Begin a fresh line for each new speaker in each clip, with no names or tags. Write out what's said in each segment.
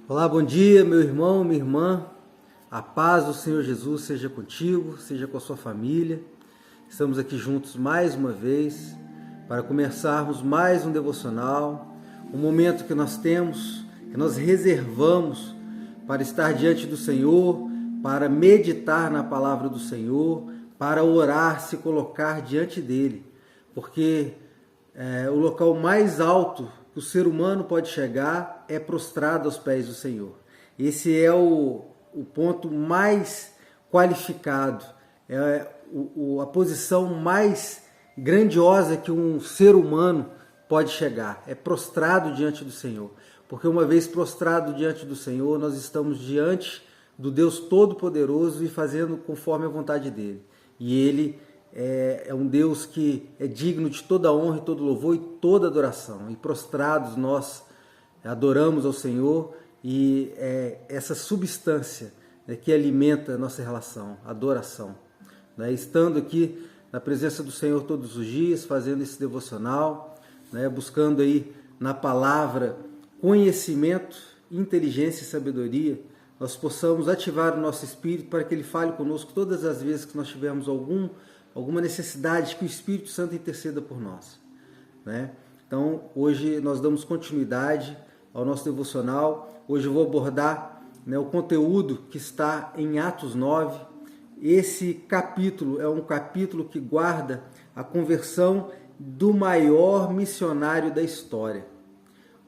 Olá, bom dia, meu irmão, minha irmã. A paz do Senhor Jesus seja contigo, seja com a sua família. Estamos aqui juntos mais uma vez para começarmos mais um devocional, um momento que nós temos, que nós reservamos para estar diante do Senhor, para meditar na palavra do Senhor, para orar, se colocar diante dele, porque o local mais alto que o ser humano pode chegar é prostrado aos pés do Senhor. Esse é o ponto mais qualificado, é a posição mais grandiosa que um ser humano pode chegar, é prostrado diante do Senhor. Porque uma vez prostrado diante do Senhor, nós estamos diante do Deus Todo-Poderoso e fazendo conforme a vontade dele. E ele é um Deus que é digno de toda honra e todo louvor e toda adoração. E prostrados nós adoramos ao Senhor e essa substância que alimenta a nossa relação, a adoração. Estando aqui na presença do Senhor todos os dias, fazendo esse devocional, buscando aí na palavra conhecimento, inteligência e sabedoria, nós possamos ativar o nosso espírito para que ele fale conosco todas as vezes que nós tivermos alguma necessidade, que o Espírito Santo interceda por nós. Então, hoje nós damos continuidade ao nosso devocional. Hoje eu vou abordar o conteúdo que está em Atos 9. Esse capítulo é um capítulo que guarda a conversão do maior missionário da história,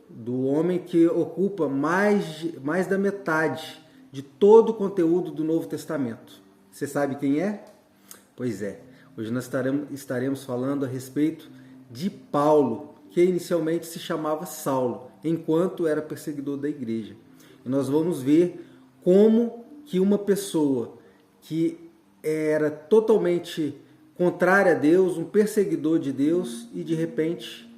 do homem que ocupa mais da metade de todo o conteúdo do Novo Testamento. Você sabe quem é? Pois é. Hoje nós estaremos falando a respeito de Paulo, que inicialmente se chamava Saulo, enquanto era perseguidor da igreja. E nós vamos ver como que uma pessoa que era totalmente contrária a Deus, um perseguidor de Deus, e de repente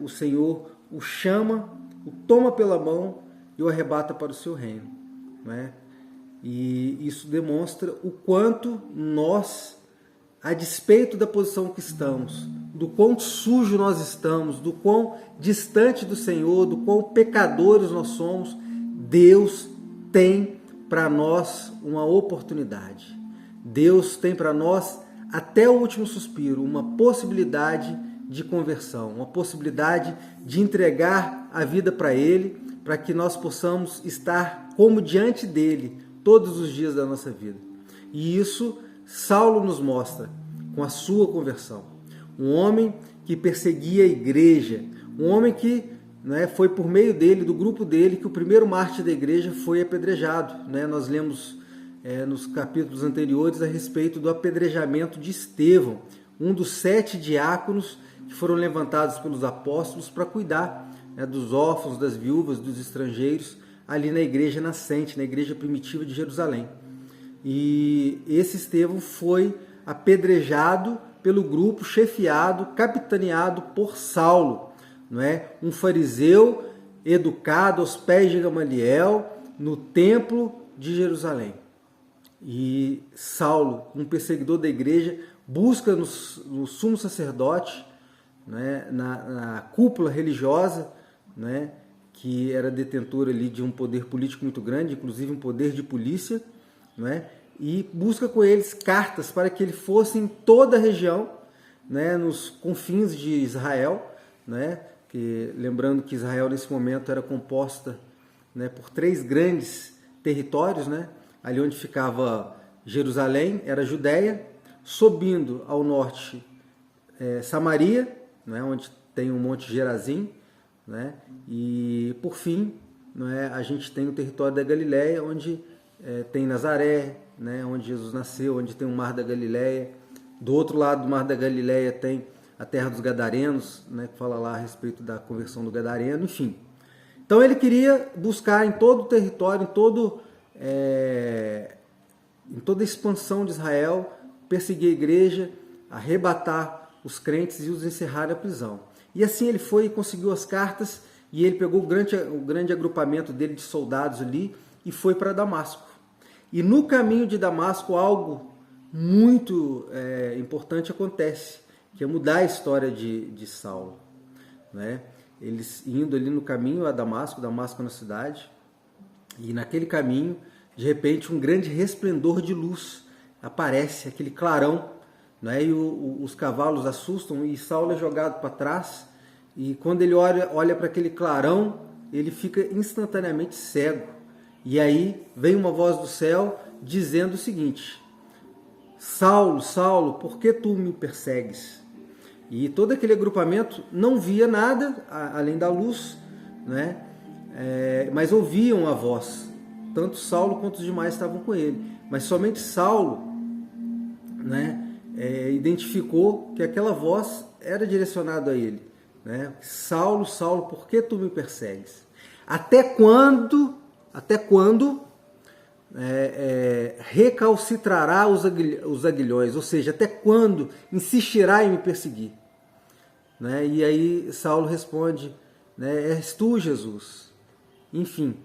o Senhor o chama, o toma pela mão e o arrebata para o seu reino. E isso demonstra o quanto nós, a despeito da posição que estamos, do quão sujo nós estamos, do quão distante do Senhor, do quão pecadores nós somos, Deus tem para nós uma oportunidade. Deus tem para nós, até o último suspiro, uma possibilidade de conversão, uma possibilidade de entregar a vida para Ele, para que nós possamos estar como diante dEle todos os dias da nossa vida. E isso Saulo nos mostra com a sua conversão. Um homem que perseguia a igreja, um homem que foi por meio dele, do grupo dele, que o primeiro mártir da igreja foi apedrejado. Nós lemos nos capítulos anteriores a respeito do apedrejamento de Estevão, um dos 7 diáconos que foram levantados pelos apóstolos para cuidar dos órfãos, das viúvas, dos estrangeiros, ali na igreja nascente, na igreja primitiva de Jerusalém. E esse Estevão foi apedrejado pelo grupo, chefiado, capitaneado por Saulo, um fariseu educado aos pés de Gamaliel no templo de Jerusalém. E Saulo, um perseguidor da igreja, busca no sumo sacerdote, na cúpula religiosa, que era detentor ali de um poder político muito grande, inclusive um poder de polícia, e busca com eles cartas para que ele fosse em toda a região, nos confins de Israel, lembrando que Israel nesse momento era composta por 3 grandes territórios, ali onde ficava Jerusalém, era a Judéia, subindo ao norte Samaria, onde tem o Monte Gerazim, e por fim a gente tem o território da Galileia, onde tem Nazaré, onde Jesus nasceu, onde tem o Mar da Galileia. Do outro lado do Mar da Galileia tem a terra dos Gadarenos, que fala lá a respeito da conversão do Gadareno, enfim. Então ele queria buscar em todo o território, em toda a expansão de Israel, perseguir a igreja, arrebatar os crentes e os encerrar na prisão. E assim ele foi e conseguiu as cartas, e ele pegou o grande agrupamento dele de soldados ali e foi para Damasco. E no caminho de Damasco algo muito importante acontece, que é mudar a história de Saulo. Eles indo ali no caminho a Damasco, Damasco na cidade, E naquele caminho, de repente, um grande resplendor de luz aparece, aquele clarão, né? E os cavalos assustam e Saulo é jogado para trás. E quando ele olha para aquele clarão, ele fica instantaneamente cego. E aí vem uma voz do céu dizendo o seguinte: Saulo, Saulo, por que tu me persegues? E todo aquele agrupamento não via nada além da luz, né? Mas ouviam a voz. Tanto Saulo quanto os demais estavam com ele. Mas somente Saulo, né, identificou que aquela voz era direcionada a ele. Né? Saulo, Saulo, por que tu me persegues? Até quando recalcitrará os aguilhões? Ou seja, até quando insistirá em me perseguir? Né? E aí Saulo responde, né, és tu, Jesus. Enfim,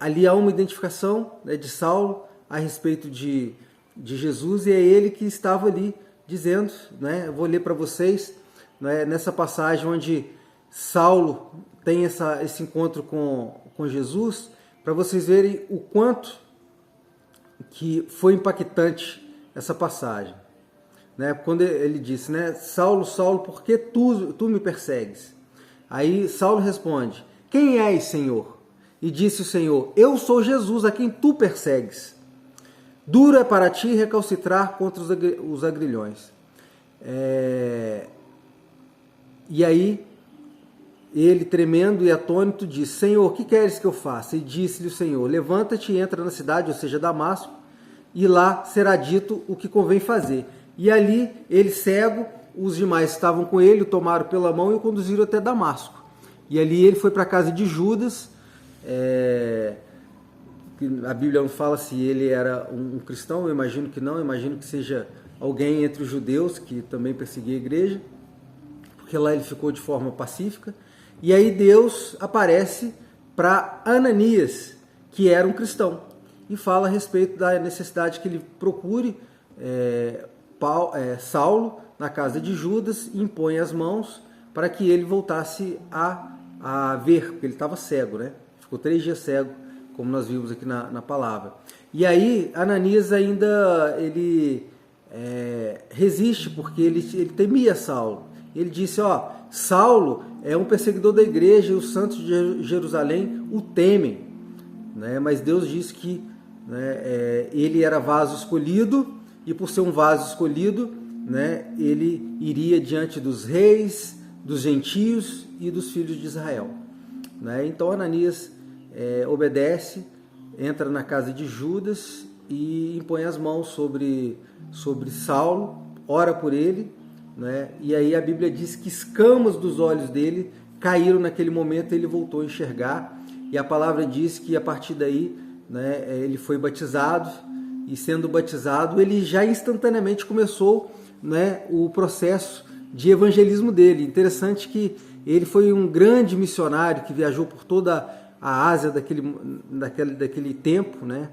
ali há uma identificação, né, de Saulo a respeito de Jesus, e é ele que estava ali dizendo, né, eu vou ler para vocês, né, nessa passagem onde Saulo tem esse encontro com Jesus, para vocês verem o quanto que foi impactante essa passagem. Né? Quando ele disse, né, Saulo, Saulo, por que tu me persegues? Aí Saulo responde, quem és, Senhor? E disse o Senhor, eu sou Jesus a quem tu persegues. Duro é para ti recalcitrar contra os agrilhões. E aí, ele, tremendo e atônito, disse, Senhor, o que queres que eu faça? E disse-lhe o Senhor, levanta-te e entra na cidade, ou seja, Damasco, e lá será dito o que convém fazer. E ali, ele cego, os demais estavam com ele, o tomaram pela mão e o conduziram até Damasco. E ali ele foi para a casa de Judas. A Bíblia não fala se ele era um cristão, eu imagino que não, eu imagino que seja alguém entre os judeus que também perseguia a igreja, porque lá ele ficou de forma pacífica. E aí Deus aparece para Ananias, que era um cristão, e fala a respeito da necessidade que ele procure Saulo na casa de Judas e impõe as mãos para que ele voltasse a ver, porque ele estava cego, né? Ficou 3 dias cego, como nós vimos aqui na palavra. E aí Ananias ainda resiste, porque ele temia Saulo. Ele disse, Saulo é um perseguidor da igreja e os santos de Jerusalém o temem. Né? Mas Deus disse que, né, ele era vaso escolhido, e por ser um vaso escolhido, né, ele iria diante dos reis, dos gentios e dos filhos de Israel. Né? Então Ananias obedece, entra na casa de Judas e impõe as mãos sobre Saulo, ora por ele, né? E aí a Bíblia diz que escamas dos olhos dele caíram naquele momento, ele voltou a enxergar, e a palavra diz que a partir daí, né, ele foi batizado, e sendo batizado ele já instantaneamente começou, né, o processo de evangelismo dele. Interessante que ele foi um grande missionário que viajou por toda a Ásia daquele tempo, né,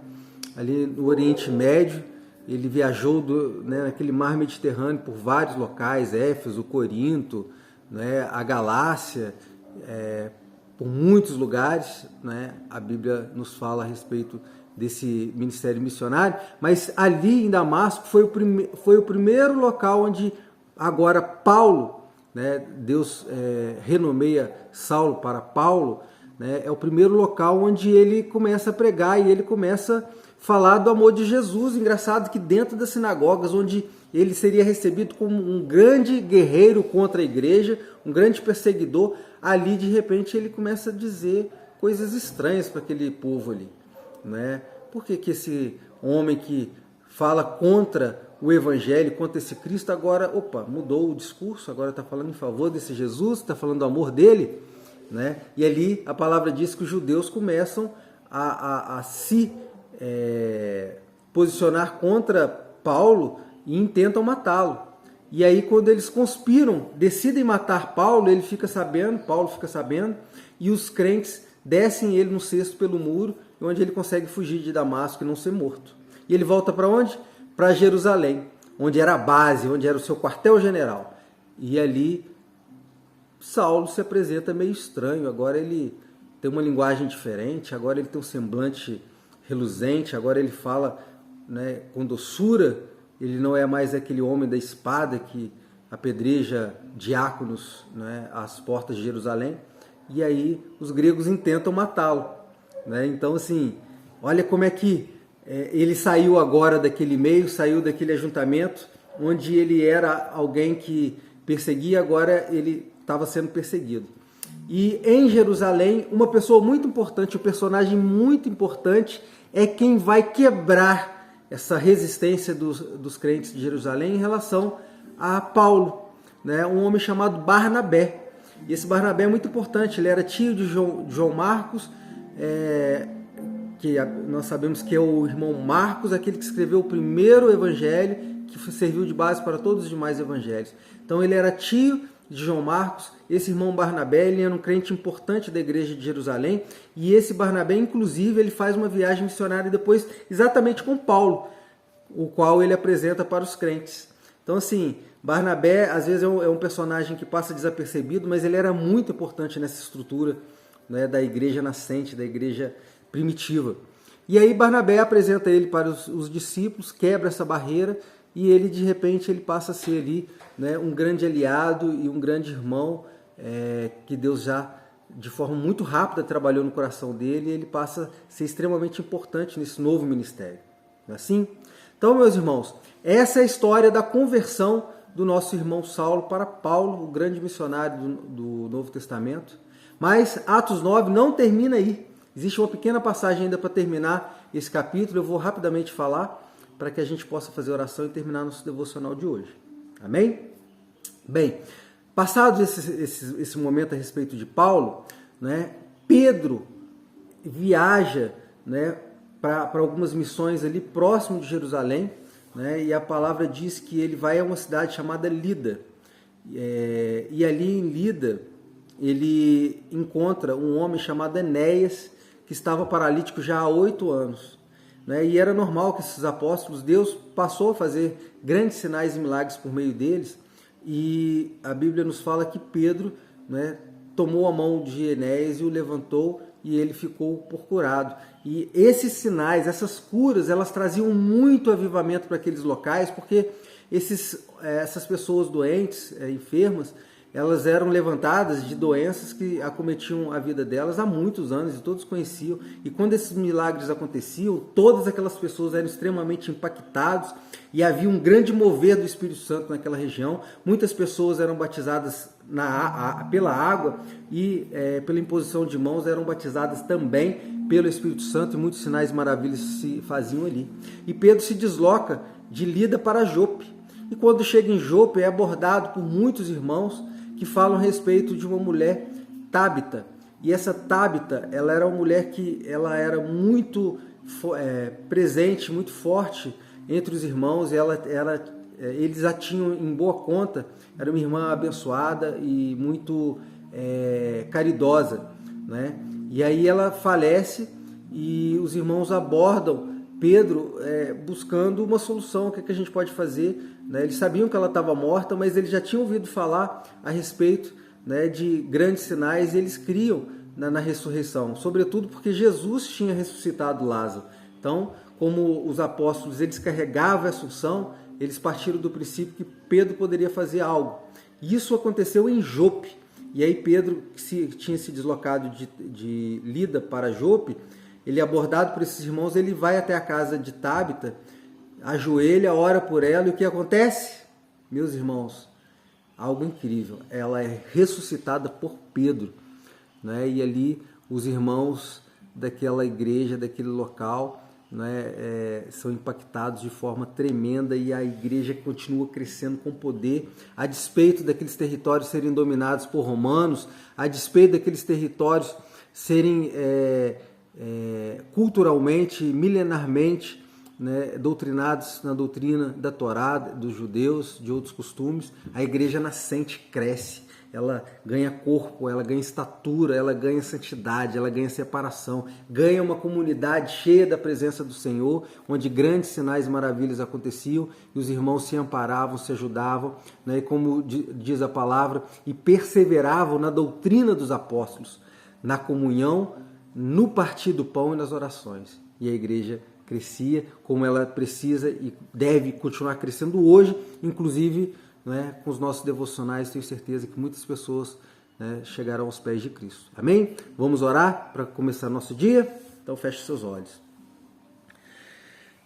ali no Oriente Médio. Ele viajou naquele mar Mediterrâneo por vários locais, Éfeso, Corinto, né, a Galácia, por muitos lugares, né, a Bíblia nos fala a respeito desse ministério missionário, mas ali em Damasco foi o primeiro local onde agora Paulo, né, Deus renomeia Saulo para Paulo, né, é o primeiro local onde ele começa a pregar e ele começa a falar do amor de Jesus. Engraçado que dentro das sinagogas, onde ele seria recebido como um grande guerreiro contra a igreja, um grande perseguidor, ali de repente ele começa a dizer coisas estranhas para aquele povo ali. Né? Por que esse homem que fala contra o evangelho, contra esse Cristo, agora, mudou o discurso, agora está falando em favor desse Jesus, está falando do amor dele? Né? E ali a palavra diz que os judeus começam a se posicionar contra Paulo e intentam matá-lo. E aí quando eles conspiram, decidem matar Paulo, Paulo fica sabendo, e os crentes descem ele no cesto pelo muro, onde ele consegue fugir de Damasco e não ser morto. E ele volta para onde? Para Jerusalém, onde era a base, onde era o seu quartel-general. E ali Saulo se apresenta meio estranho, agora ele tem uma linguagem diferente, agora ele tem um semblante reluzente, agora ele fala, né, com doçura, ele não é mais aquele homem da espada que apedreja diáconos, né, às portas de Jerusalém, e aí os gregos intentam matá-lo, né? Então, assim, olha como é que ele saiu agora daquele meio, saiu daquele ajuntamento, onde ele era alguém que perseguia, agora ele estava sendo perseguido. E em Jerusalém, uma pessoa muito importante, um personagem muito importante, é quem vai quebrar essa resistência dos crentes de Jerusalém em relação a Paulo, né? Um homem chamado Barnabé. E esse Barnabé é muito importante, ele era tio de João Marcos, que nós sabemos que é o irmão Marcos, aquele que escreveu o primeiro evangelho, que serviu de base para todos os demais evangelhos. Então ele era tio de João Marcos. Esse irmão Barnabé, ele era um crente importante da igreja de Jerusalém, e esse Barnabé, inclusive, ele faz uma viagem missionária depois exatamente com Paulo, o qual ele apresenta para os crentes. Então, assim, Barnabé às vezes é um personagem que passa desapercebido, mas ele era muito importante nessa estrutura, né, da igreja nascente, da igreja primitiva. E aí Barnabé apresenta ele para os discípulos, quebra essa barreira, e ele, de repente, ele passa a ser ali, né, um grande aliado e um grande irmão, que Deus já, de forma muito rápida, trabalhou no coração dele, e ele passa a ser extremamente importante nesse novo ministério. Não é assim? Então, meus irmãos, essa é a história da conversão do nosso irmão Saulo para Paulo, o grande missionário do Novo Testamento. Mas Atos 9 não termina aí. Existe uma pequena passagem ainda para terminar esse capítulo. Eu vou rapidamente falar para que a gente possa fazer oração e terminar nosso devocional de hoje. Amém? Bem, passado esse momento a respeito de Paulo, né, Pedro viaja, né, para algumas missões ali próximo de Jerusalém, né, e a palavra diz que ele vai a uma cidade chamada Lida. E ali em Lida, ele encontra um homem chamado Enéas, que estava paralítico já há 8 anos. Né? E era normal que esses apóstolos, Deus passou a fazer grandes sinais e milagres por meio deles, e a Bíblia nos fala que Pedro, né, tomou a mão de Enéas e o levantou, e ele ficou por curado. E esses sinais, essas curas, elas traziam muito avivamento para aqueles locais, porque essas pessoas doentes, enfermas, elas eram levantadas de doenças que acometiam a vida delas há muitos anos, e todos conheciam. E quando esses milagres aconteciam, todas aquelas pessoas eram extremamente impactadas, e havia um grande mover do Espírito Santo naquela região. Muitas pessoas eram batizadas pela água, e pela imposição de mãos eram batizadas também pelo Espírito Santo, e muitos sinais e maravilhas se faziam ali. E Pedro se desloca de Lida para Jope. E quando chega em Jope, é abordado por muitos irmãos que falam a respeito de uma mulher, Tábita. E essa Tábita, ela era uma mulher que ela era muito presente, muito forte entre os irmãos. Eles a tinham em boa conta. Era uma irmã abençoada e muito caridosa, né? E aí ela falece, e os irmãos abordam Pedro buscando uma solução. O que a gente pode fazer? Né? Eles sabiam que ela estava morta, mas eles já tinham ouvido falar a respeito, né, de grandes sinais, e eles criam na ressurreição, sobretudo porque Jesus tinha ressuscitado Lázaro. Então, como os apóstolos eles carregavam essa unção, eles partiram do princípio que Pedro poderia fazer algo. Isso aconteceu em Jope. E aí Pedro, que tinha se deslocado de Lida para Jope, ele é abordado por esses irmãos, ele vai até a casa de Tábita, ajoelha, ora por ela, e o que acontece? Meus irmãos, algo incrível, ela é ressuscitada por Pedro, né? E ali os irmãos daquela igreja, daquele local, né, são impactados de forma tremenda, e a igreja continua crescendo com poder, a despeito daqueles territórios serem dominados por romanos, a despeito daqueles territórios serem culturalmente, milenarmente, né, doutrinados na doutrina da Torá, dos judeus, de outros costumes. A igreja nascente cresce, ela ganha corpo, ela ganha estatura, ela ganha santidade, ela ganha separação, ganha uma comunidade cheia da presença do Senhor, onde grandes sinais e maravilhas aconteciam, e os irmãos se amparavam, se ajudavam, né, e como diz a palavra, e perseveravam na doutrina dos apóstolos. na comunhão, no partir do pão e nas orações. E a igreja crescia como ela precisa e deve continuar crescendo hoje, inclusive, né, com os nossos devocionais. Tenho certeza que muitas pessoas, né, chegarão aos pés de Cristo. Amém? Vamos orar para começar nosso dia? Então feche seus olhos.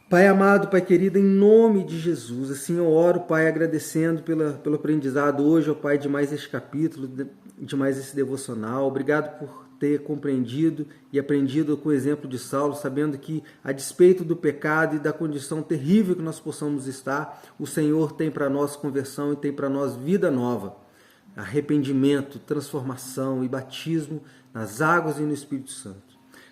Pai amado, Pai querido, em nome de Jesus, assim eu oro, Pai, agradecendo pelo aprendizado hoje, ó Pai, de mais este capítulo, de mais esse devocional. Obrigado por ter compreendido e aprendido com o exemplo de Saulo, sabendo que, a despeito do pecado e da condição terrível que nós possamos estar, o Senhor tem para nós conversão e tem para nós vida nova, arrependimento, transformação e batismo nas águas e no Espírito Santo.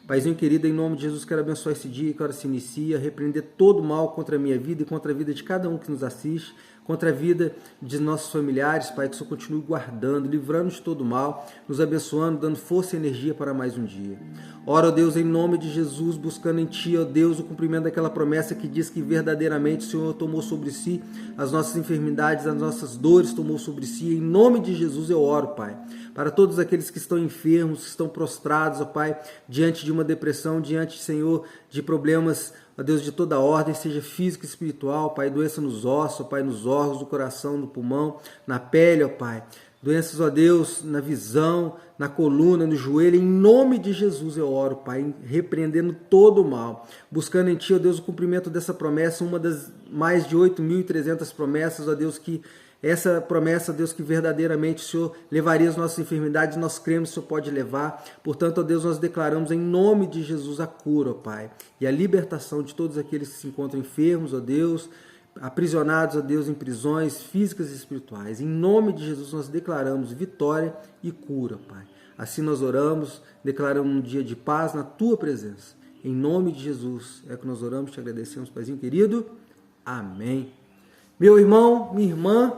Paizinho querido, em nome de Jesus, quero abençoar esse dia que agora se inicia, repreender todo mal contra a minha vida e contra a vida de cada um que nos assiste, contra a vida de nossos familiares, Pai, que o Senhor continue guardando, livrando-nos de todo mal, nos abençoando, dando força e energia para mais um dia. Ora, ó Deus, em nome de Jesus, buscando em Ti, ó Deus, o cumprimento daquela promessa que diz que verdadeiramente o Senhor tomou sobre si as nossas enfermidades, as nossas dores, tomou sobre si. Em nome de Jesus eu oro, Pai, para todos aqueles que estão enfermos, que estão prostrados, ó Pai, diante de uma depressão, diante, Senhor, de problemas, ó Deus, de toda ordem, seja física e espiritual, Pai, doença nos ossos, ó Pai, nos órgãos do coração, no pulmão, na pele, ó Pai, doenças, ó Deus, na visão, na coluna, no joelho, em nome de Jesus eu oro, Pai, repreendendo todo o mal, buscando em Ti, ó Deus, o cumprimento dessa promessa, uma das mais de 8.300 promessas, ó Deus, que essa promessa, Deus, que verdadeiramente o Senhor levaria as nossas enfermidades, nós cremos que o Senhor pode levar. Portanto, ó Deus, nós declaramos em nome de Jesus a cura, ó Pai, e a libertação de todos aqueles que se encontram enfermos, ó Deus, aprisionados, ó Deus, em prisões físicas e espirituais. Em nome de Jesus nós declaramos vitória e cura, Pai. Assim nós oramos, declaramos um dia de paz na Tua presença. Em nome de Jesus é que nós oramos, te agradecemos, Paizinho querido. Amém. Meu irmão, minha irmã,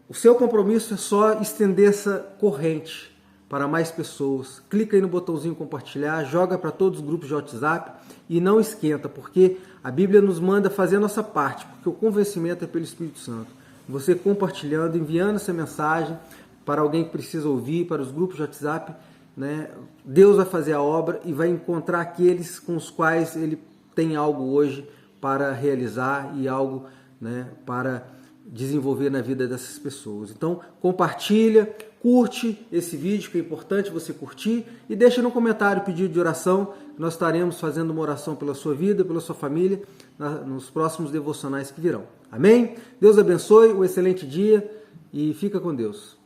o seu compromisso é só estender essa corrente para mais pessoas. Clica aí no botãozinho compartilhar, joga para todos os grupos de WhatsApp e não esquenta, porque a Bíblia nos manda fazer a nossa parte, porque o convencimento é pelo Espírito Santo. Você compartilhando, enviando essa mensagem para alguém que precisa ouvir, para os grupos de WhatsApp, né? Deus vai fazer a obra e vai encontrar aqueles com os quais Ele tem algo hoje para realizar e algo, né, para desenvolver na vida dessas pessoas. Então, compartilha, curte esse vídeo, que é importante você curtir, e deixa no comentário o pedido de oração, que nós estaremos fazendo uma oração pela sua vida, pela sua família, nos próximos devocionais que virão. Amém? Deus abençoe, um excelente dia e fica com Deus.